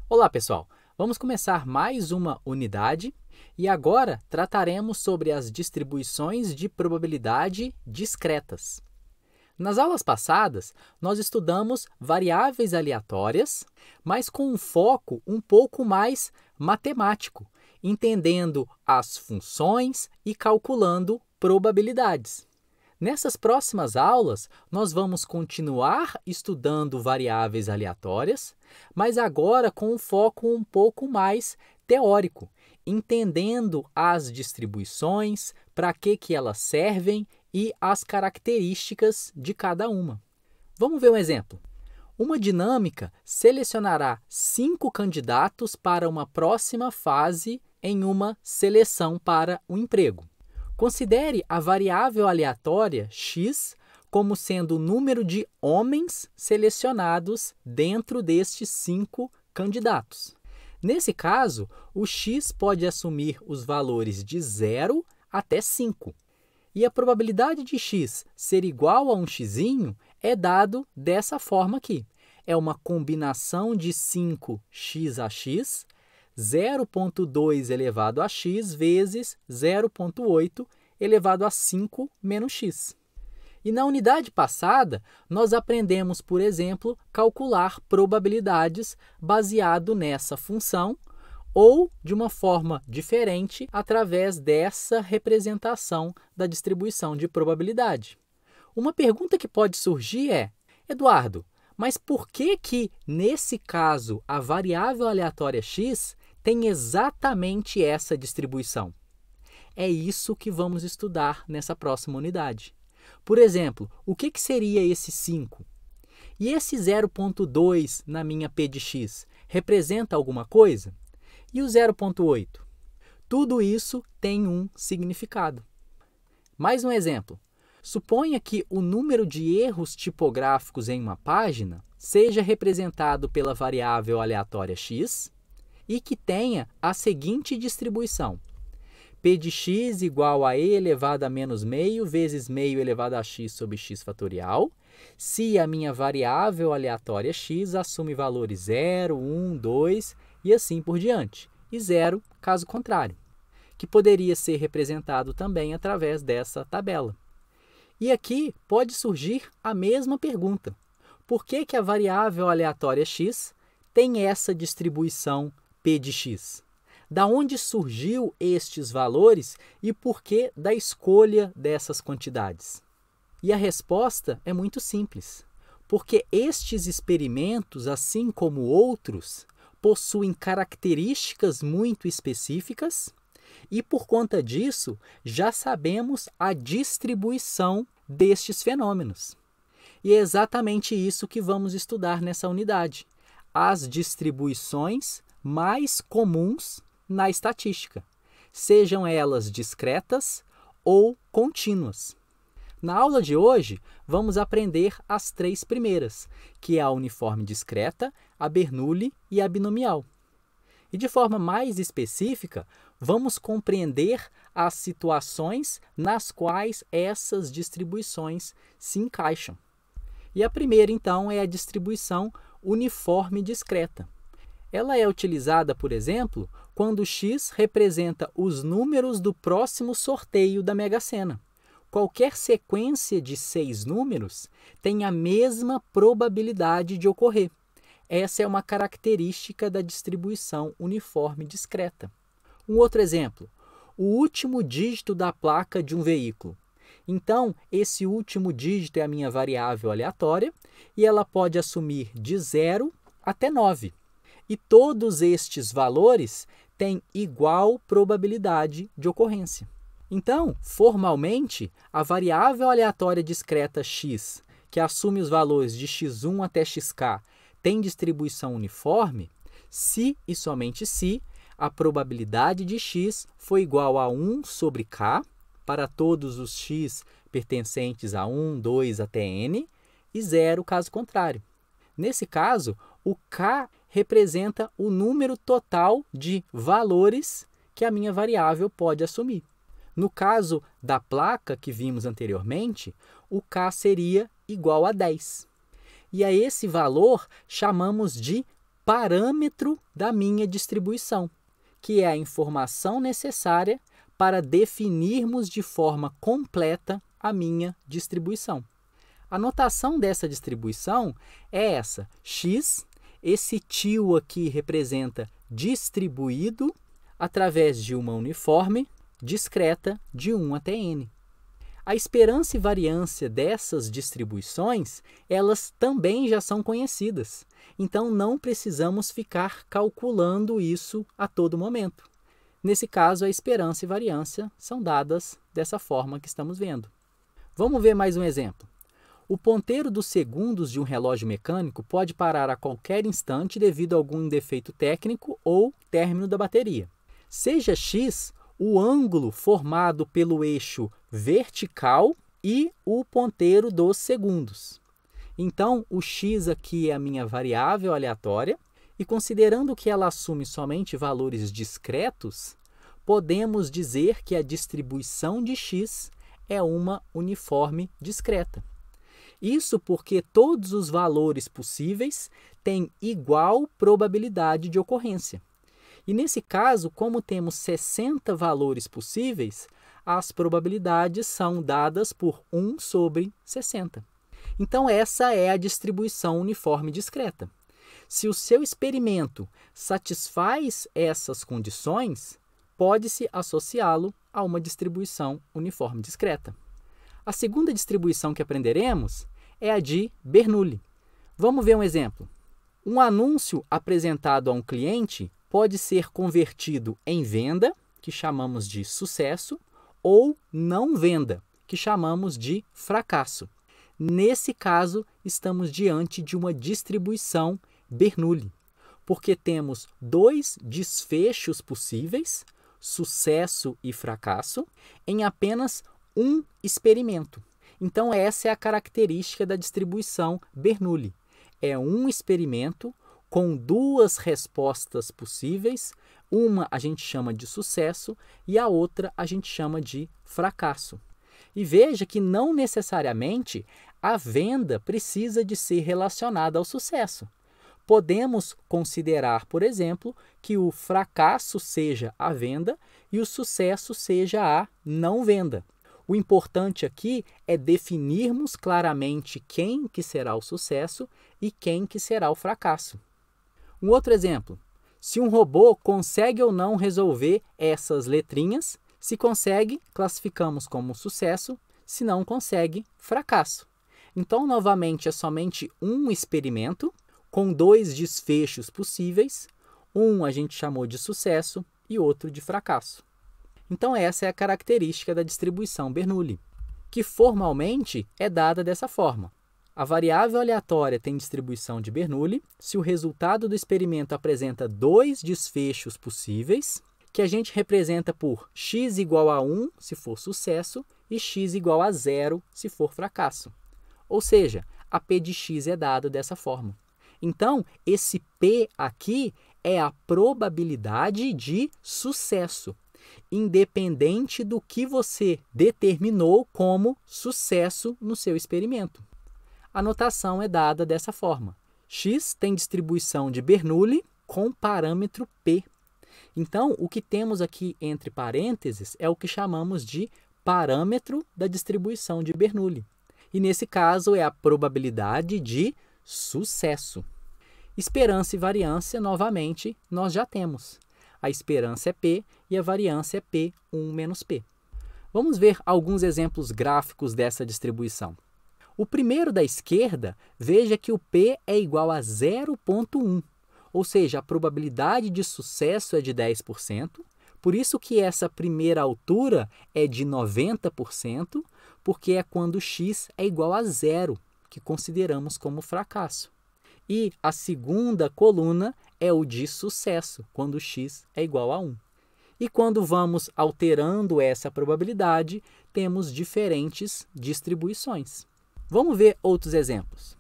Olá, pessoal! Vamos começar mais uma unidade e agora trataremos sobre as distribuições de probabilidade discretas. Nas aulas passadas, nós estudamos variáveis aleatórias, mas com um foco um pouco mais matemático, entendendo as funções e calculando probabilidades. Nessas próximas aulas, nós vamos continuar estudando variáveis aleatórias, mas agora com um foco um pouco mais teórico, entendendo as distribuições, para que elas servem e as características de cada uma. Vamos ver um exemplo. Uma dinâmica selecionará 5 candidatos para uma próxima fase em uma seleção para um emprego. Considere a variável aleatória x como sendo o número de homens selecionados dentro destes 5 candidatos. Nesse caso, o x pode assumir os valores de 0 até 5. E a probabilidade de x ser igual a um x é dado dessa forma aqui. É uma combinação de 5x a x, 0,2 elevado a x vezes 0,8 elevado a 5 menos x. E na unidade passada, nós aprendemos, por exemplo, calcular probabilidades baseado nessa função ou de uma forma diferente através dessa representação da distribuição de probabilidade. Uma pergunta que pode surgir é: Eduardo, mas por que nesse caso, a variável aleatória x tem exatamente essa distribuição? É isso que vamos estudar nessa próxima unidade. Por exemplo, o que seria esse 5? E esse 0,2 na minha p de x representa alguma coisa? E o 0,8? Tudo isso tem um significado. Mais um exemplo. Suponha que o número de erros tipográficos em uma página seja representado pela variável aleatória x e que tenha a seguinte distribuição: p de x igual a e elevado a menos meio vezes meio elevado a x sobre x fatorial, se a minha variável aleatória x assume valores 0, 1, 2 e assim por diante, e 0 caso contrário, que poderia ser representado também através dessa tabela. E aqui pode surgir a mesma pergunta: por que a variável aleatória x tem essa distribuição p de x? Da onde surgiu estes valores e por que da escolha dessas quantidades? E a resposta é muito simples, porque estes experimentos, assim como outros, possuem características muito específicas e, por conta disso, já sabemos a distribuição destes fenômenos. E é exatamente isso que vamos estudar nessa unidade: as distribuições mais comuns na estatística, sejam elas discretas ou contínuas. Na aula de hoje, vamos aprender as 3 primeiras, que é a uniforme discreta, a Bernoulli e a binomial. E de forma mais específica, vamos compreender as situações nas quais essas distribuições se encaixam. E a primeira, então, é a distribuição uniforme discreta. Ela é utilizada, por exemplo, quando x representa os números do próximo sorteio da Mega Sena. Qualquer sequência de 6 números tem a mesma probabilidade de ocorrer. Essa é uma característica da distribuição uniforme discreta. Um outro exemplo: o último dígito da placa de um veículo. Então, esse último dígito é a minha variável aleatória e ela pode assumir de 0 até 9. E todos estes valores têm igual probabilidade de ocorrência. Então, formalmente, a variável aleatória discreta x, que assume os valores de x1 até xk, tem distribuição uniforme se e somente se a probabilidade de x for igual a 1 sobre k para todos os x pertencentes a 1, 2 até n e 0 caso contrário. Nesse caso, o k representa o número total de valores que a minha variável pode assumir. No caso da placa que vimos anteriormente, o k seria igual a 10. E a esse valor chamamos de parâmetro da minha distribuição, que é a informação necessária para definirmos de forma completa a minha distribuição. A notação dessa distribuição é essa: x, esse tio aqui representa distribuído através de uma uniforme discreta de 1 até n. A esperança e variância dessas distribuições, elas também já são conhecidas, então não precisamos ficar calculando isso a todo momento. Nesse caso, a esperança e variância são dadas dessa forma que estamos vendo. Vamos ver mais um exemplo. O ponteiro dos segundos de um relógio mecânico pode parar a qualquer instante devido a algum defeito técnico ou término da bateria. Seja x o ângulo formado pelo eixo vertical e o ponteiro dos segundos. Então, o x aqui é a minha variável aleatória, e considerando que ela assume somente valores discretos, podemos dizer que a distribuição de x é uma uniforme discreta. Isso porque todos os valores possíveis têm igual probabilidade de ocorrência. E nesse caso, como temos 60 valores possíveis, as probabilidades são dadas por 1 sobre 60. Então, essa é a distribuição uniforme discreta. Se o seu experimento satisfaz essas condições, pode-se associá-lo a uma distribuição uniforme discreta. A segunda distribuição que aprenderemos é a de Bernoulli. Vamos ver um exemplo. Um anúncio apresentado a um cliente pode ser convertido em venda, que chamamos de sucesso, ou não venda, que chamamos de fracasso. Nesse caso, estamos diante de uma distribuição Bernoulli, porque temos dois desfechos possíveis, sucesso e fracasso, em apenas um experimento. Então, essa é a característica da distribuição Bernoulli. É um experimento com duas respostas possíveis, uma a gente chama de sucesso e a outra a gente chama de fracasso. E veja que não necessariamente a venda precisa de ser relacionada ao sucesso. Podemos considerar, por exemplo, que o fracasso seja a venda e o sucesso seja a não venda. O importante aqui é definirmos claramente quem que será o sucesso e quem que será o fracasso. Um outro exemplo, se um robô consegue ou não resolver essas letrinhas, se consegue, classificamos como sucesso, se não consegue, fracasso. Então, novamente, é somente um experimento com dois desfechos possíveis, um a gente chamou de sucesso e outro de fracasso. Então, essa é a característica da distribuição Bernoulli, que formalmente é dada dessa forma. A variável aleatória tem distribuição de Bernoulli se o resultado do experimento apresenta dois desfechos possíveis, que a gente representa por x igual a 1 se for sucesso e x igual a 0 se for fracasso. Ou seja, a p de x é dado dessa forma. Então, esse p aqui é a probabilidade de sucesso, independente do que você determinou como sucesso no seu experimento. A notação é dada dessa forma. X tem distribuição de Bernoulli com parâmetro P. Então, o que temos aqui entre parênteses é o que chamamos de parâmetro da distribuição de Bernoulli. E nesse caso é a probabilidade de sucesso. Esperança e variância, novamente, nós já temos. A esperança é P e a variância é P1 menos P. Vamos ver alguns exemplos gráficos dessa distribuição. O primeiro da esquerda, veja que o P é igual a 0,1, ou seja, a probabilidade de sucesso é de 10%, por isso que essa primeira altura é de 90%, porque é quando x é igual a 0, que consideramos como fracasso. E a segunda coluna é o de sucesso, quando x é igual a 1. E quando vamos alterando essa probabilidade, temos diferentes distribuições. Vamos ver outros exemplos.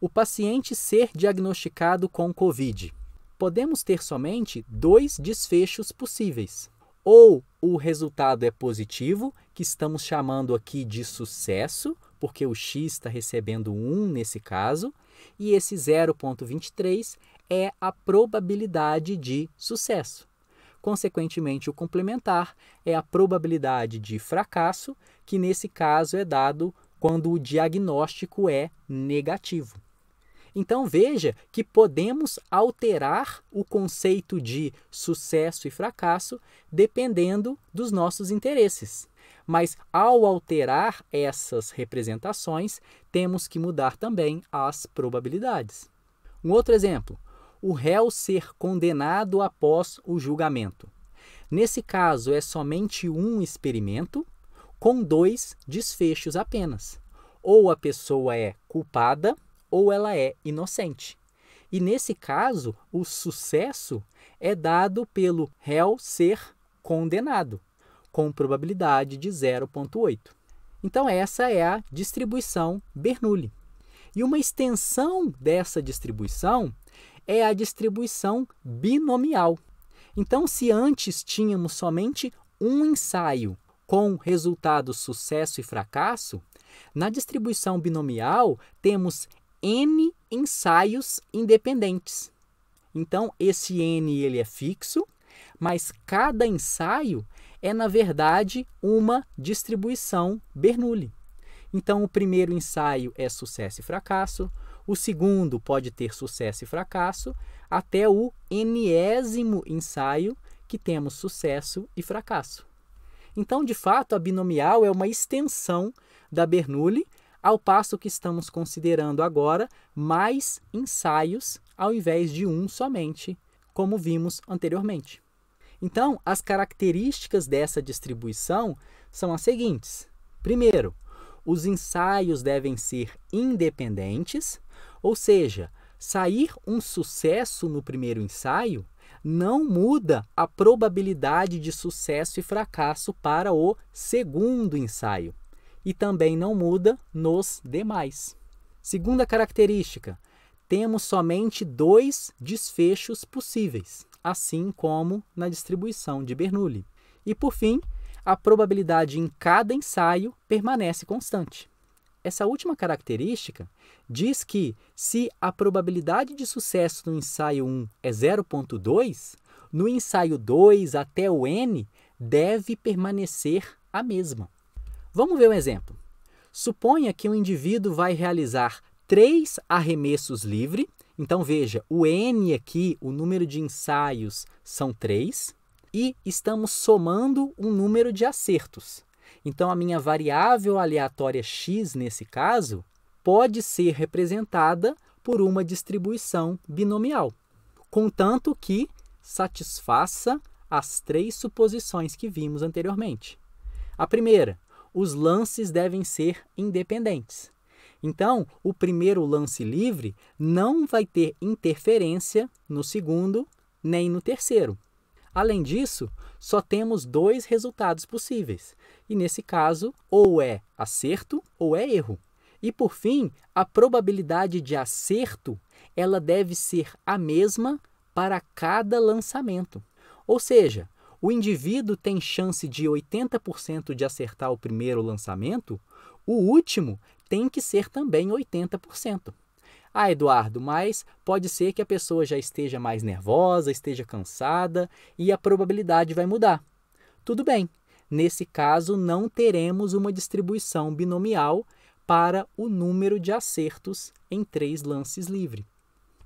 O paciente ser diagnosticado com COVID. Podemos ter somente dois desfechos possíveis. Ou o resultado é positivo, que estamos chamando aqui de sucesso, porque o x está recebendo 1 nesse caso, e esse 0,23 é a probabilidade de sucesso. Consequentemente, o complementar é a probabilidade de fracasso, que nesse caso é dado quando o diagnóstico é negativo. Então, veja que podemos alterar o conceito de sucesso e fracasso dependendo dos nossos interesses. Mas, ao alterar essas representações, temos que mudar também as probabilidades. Um outro exemplo, o réu ser condenado após o julgamento. Nesse caso, é somente um experimento com 2 desfechos apenas. Ou a pessoa é culpada ou ela é inocente. E nesse caso, o sucesso é dado pelo réu ser condenado, com probabilidade de 0,8. Então, essa é a distribuição Bernoulli. E uma extensão dessa distribuição é a distribuição binomial. Então, se antes tínhamos somente um ensaio com resultados sucesso e fracasso, na distribuição binomial temos N ensaios independentes. Então, esse N ele é fixo, mas cada ensaio é, na verdade, uma distribuição Bernoulli. Então, o primeiro ensaio é sucesso e fracasso, o segundo pode ter sucesso e fracasso, até o Nésimo ensaio, que temos sucesso e fracasso. Então, de fato, a binomial é uma extensão da Bernoulli, ao passo que estamos considerando agora mais ensaios ao invés de um somente, como vimos anteriormente. Então, as características dessa distribuição são as seguintes. Primeiro, os ensaios devem ser independentes, ou seja, sair um sucesso no primeiro ensaio não muda a probabilidade de sucesso e fracasso para o segundo ensaio. E também não muda nos demais. Segunda característica, temos somente 2 desfechos possíveis, assim como na distribuição de Bernoulli. E, por fim, a probabilidade em cada ensaio permanece constante. Essa última característica diz que, se a probabilidade de sucesso no ensaio 1 é 0,2, no ensaio 2 até o N deve permanecer a mesma. Vamos ver um exemplo. Suponha que um indivíduo vai realizar 3 arremessos livres. Então, veja, o N aqui, o número de ensaios são 3. E estamos somando um número de acertos. Então, a minha variável aleatória x, nesse caso, pode ser representada por uma distribuição binomial, contanto que satisfaça as 3 suposições que vimos anteriormente. A primeira, os lances devem ser independentes. Então, o primeiro lance livre não vai ter interferência no segundo nem no terceiro. Além disso, só temos 2 resultados possíveis, e nesse caso, ou é acerto ou é erro. E por fim, a probabilidade de acerto ela deve ser a mesma para cada lançamento. Ou seja, o indivíduo tem chance de 80% de acertar o primeiro lançamento, o último tem que ser também 80%. Ah, Eduardo, mas pode ser que a pessoa já esteja mais nervosa, esteja cansada e a probabilidade vai mudar. Tudo bem, nesse caso não teremos uma distribuição binomial para o número de acertos em 3 lances livres.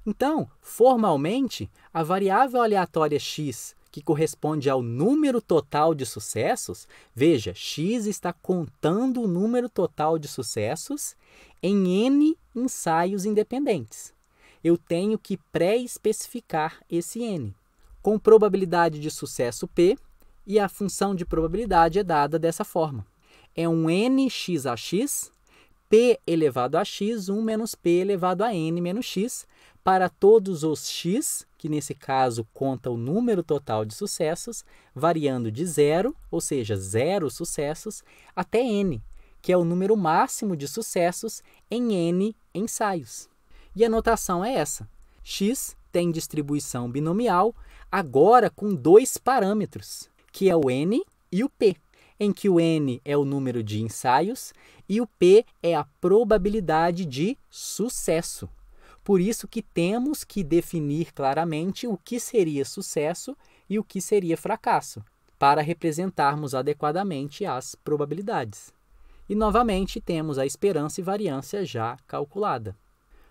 Então, formalmente, a variável aleatória x, que corresponde ao número total de sucessos, veja, x está contando o número total de sucessos em n ensaios independentes. Eu tenho que pré-especificar esse n, com probabilidade de sucesso p, e a função de probabilidade é dada dessa forma. É um nx a x, p elevado a x, 1 menos p elevado a n menos x, para todos os x, que nesse caso conta o número total de sucessos, variando de 0, ou seja, 0 sucessos, até n, que é o número máximo de sucessos em n ensaios. E a notação é essa. X tem distribuição binomial, agora com 2 parâmetros, que é o n e o p, em que o n é o número de ensaios e o p é a probabilidade de sucesso. Por isso que temos que definir claramente o que seria sucesso e o que seria fracasso, para representarmos adequadamente as probabilidades. E, novamente, temos a esperança e variância já calculada.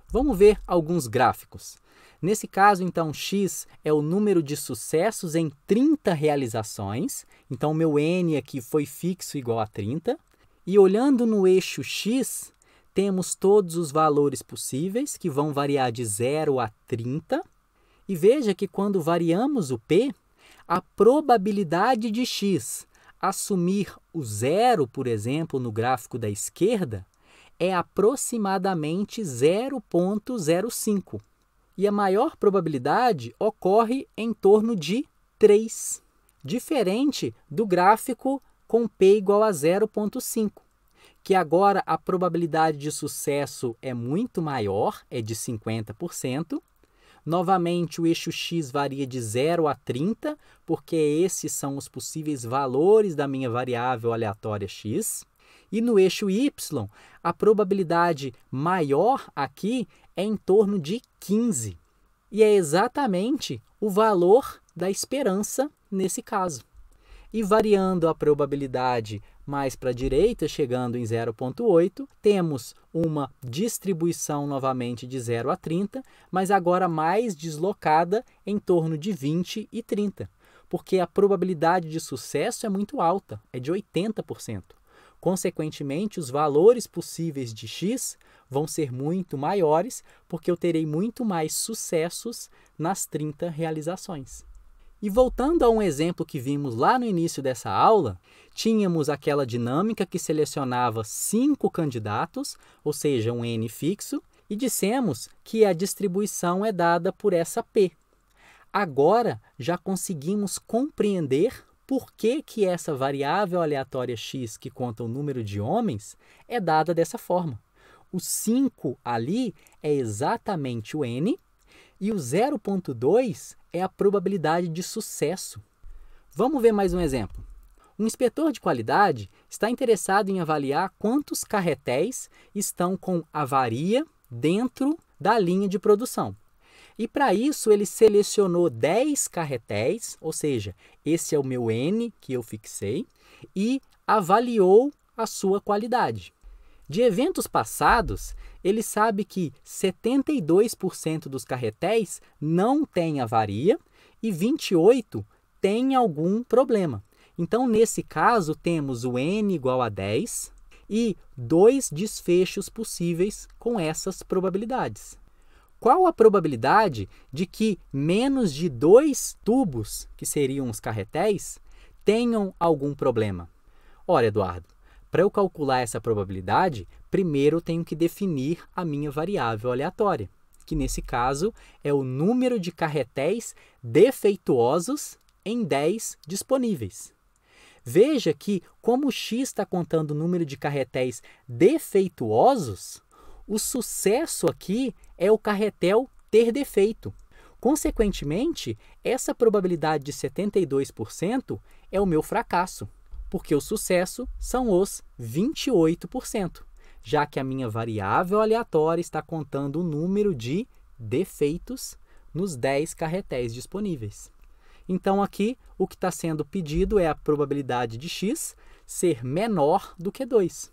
Vamos ver alguns gráficos. Nesse caso, então, x é o número de sucessos em 30 realizações. Então, o meu n aqui foi fixo igual a 30. E olhando no eixo x, temos todos os valores possíveis, que vão variar de 0 a 30. E veja que quando variamos o p, a probabilidade de x assumir o zero, por exemplo, no gráfico da esquerda, é aproximadamente 0,05. E a maior probabilidade ocorre em torno de 3, diferente do gráfico com p igual a 0,5, que agora a probabilidade de sucesso é muito maior, é de 50%. Novamente, o eixo x varia de 0 a 30, porque esses são os possíveis valores da minha variável aleatória x. E no eixo y, a probabilidade maior aqui é em torno de 15. E é exatamente o valor da esperança nesse caso. E variando a probabilidade mais para a direita, chegando em 0,8, temos uma distribuição novamente de 0 a 30, mas agora mais deslocada em torno de 20 e 30, porque a probabilidade de sucesso é muito alta, é de 80%. Consequentemente, os valores possíveis de x vão ser muito maiores, porque eu terei muito mais sucessos nas 30 realizações. E voltando a um exemplo que vimos lá no início dessa aula, tínhamos aquela dinâmica que selecionava 5 candidatos, ou seja, um n fixo, e dissemos que a distribuição é dada por essa p. Agora, já conseguimos compreender por que essa variável aleatória x, que conta o número de homens, é dada dessa forma. O 5 ali é exatamente o n, e o 0,2 é a probabilidade de sucesso. Vamos ver mais um exemplo. Um inspetor de qualidade está interessado em avaliar quantos carretéis estão com avaria dentro da linha de produção. E para isso ele selecionou 10 carretéis, ou seja, esse é o meu N que eu fixei, e avaliou a sua qualidade. De eventos passados, ele sabe que 72% dos carretéis não têm avaria e 28% têm algum problema. Então, nesse caso, temos o N igual a 10 e 2 desfechos possíveis com essas probabilidades. Qual a probabilidade de que menos de 2 tubos, que seriam os carretéis, tenham algum problema? Ora, Eduardo, para eu calcular essa probabilidade, primeiro eu tenho que definir a minha variável aleatória, que nesse caso é o número de carretéis defeituosos em 10 disponíveis. Veja que, como o x está contando o número de carretéis defeituosos, o sucesso aqui é o carretel ter defeito. Consequentemente, essa probabilidade de 72% é o meu fracasso, porque o sucesso são os 28%, já que a minha variável aleatória está contando o número de defeitos nos 10 carretéis disponíveis. Então, aqui, o que está sendo pedido é a probabilidade de x ser menor do que 2.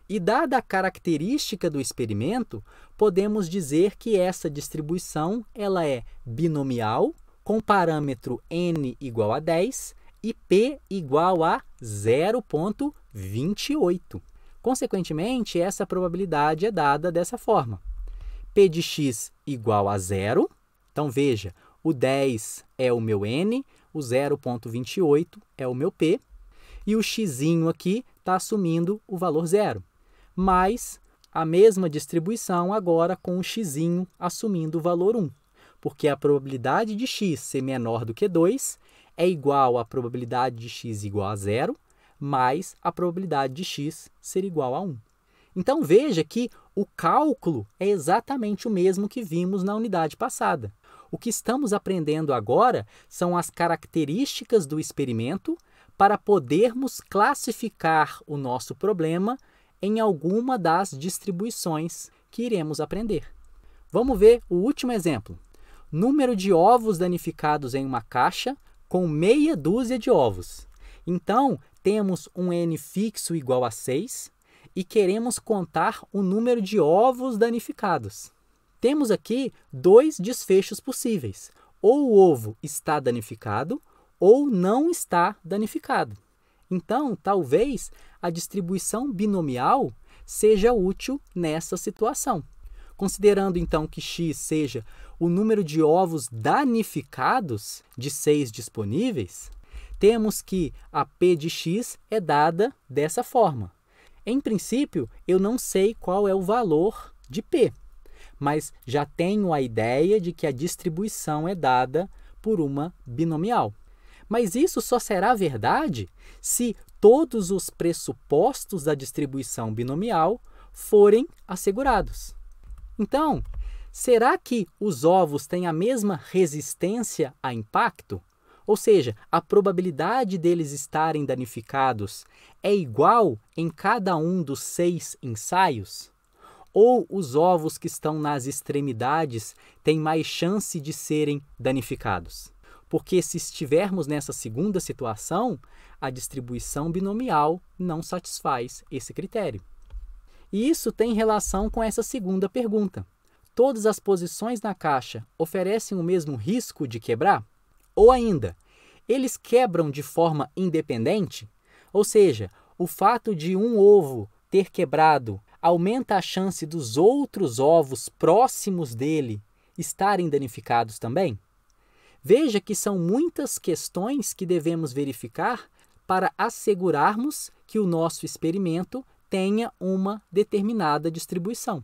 E, dada a característica do experimento, podemos dizer que essa distribuição ela é binomial, com parâmetro n igual a 10 e p igual a 0,28. Consequentemente, essa probabilidade é dada dessa forma. P de x igual a 0. Então, veja, o 10 é o meu n, o 0,28 é o meu p, e o x aqui está assumindo o valor 0. Mas a mesma distribuição agora com o x assumindo o valor 1, porque a probabilidade de x ser menor do que 2 é igual à probabilidade de x igual a 0, mais a probabilidade de x ser igual a 1. Então, veja que o cálculo é exatamente o mesmo que vimos na unidade passada. O que estamos aprendendo agora são as características do experimento para podermos classificar o nosso problema em alguma das distribuições que iremos aprender. Vamos ver o último exemplo. Número de ovos danificados em uma caixa com meia dúzia de ovos. Então, temos um n fixo igual a 6 e queremos contar o número de ovos danificados. Temos aqui dois desfechos possíveis. Ou o ovo está danificado ou não está danificado. Então, talvez a distribuição binomial seja útil nessa situação. Considerando então que x seja o número de ovos danificados de 6 disponíveis, temos que a p de x é dada dessa forma. Em princípio, eu não sei qual é o valor de p, mas já tenho a ideia de que a distribuição é dada por uma binomial. Mas isso só será verdade se todos os pressupostos da distribuição binomial forem assegurados. Então, será que os ovos têm a mesma resistência a impacto? Ou seja, a probabilidade deles estarem danificados é igual em cada um dos 6 ensaios? Ou os ovos que estão nas extremidades têm mais chance de serem danificados? Porque se estivermos nessa segunda situação, a distribuição binomial não satisfaz esse critério. E isso tem relação com essa segunda pergunta. Todas as posições na caixa oferecem o mesmo risco de quebrar? Ou ainda, eles quebram de forma independente? Ou seja, o fato de um ovo ter quebrado aumenta a chance dos outros ovos próximos dele estarem danificados também? Veja que são muitas questões que devemos verificar para assegurarmos que o nosso experimento tenha uma determinada distribuição.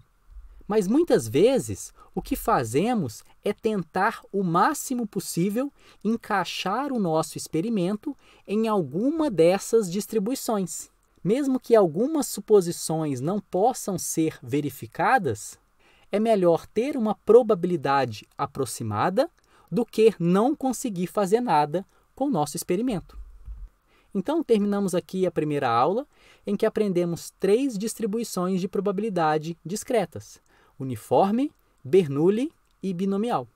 Mas muitas vezes o que fazemos é tentar o máximo possível encaixar o nosso experimento em alguma dessas distribuições. Mesmo que algumas suposições não possam ser verificadas, é melhor ter uma probabilidade aproximada do que não conseguir fazer nada com o nosso experimento. Então, terminamos aqui a primeira aula, em que aprendemos 3 distribuições de probabilidade discretas: uniforme, Bernoulli e binomial.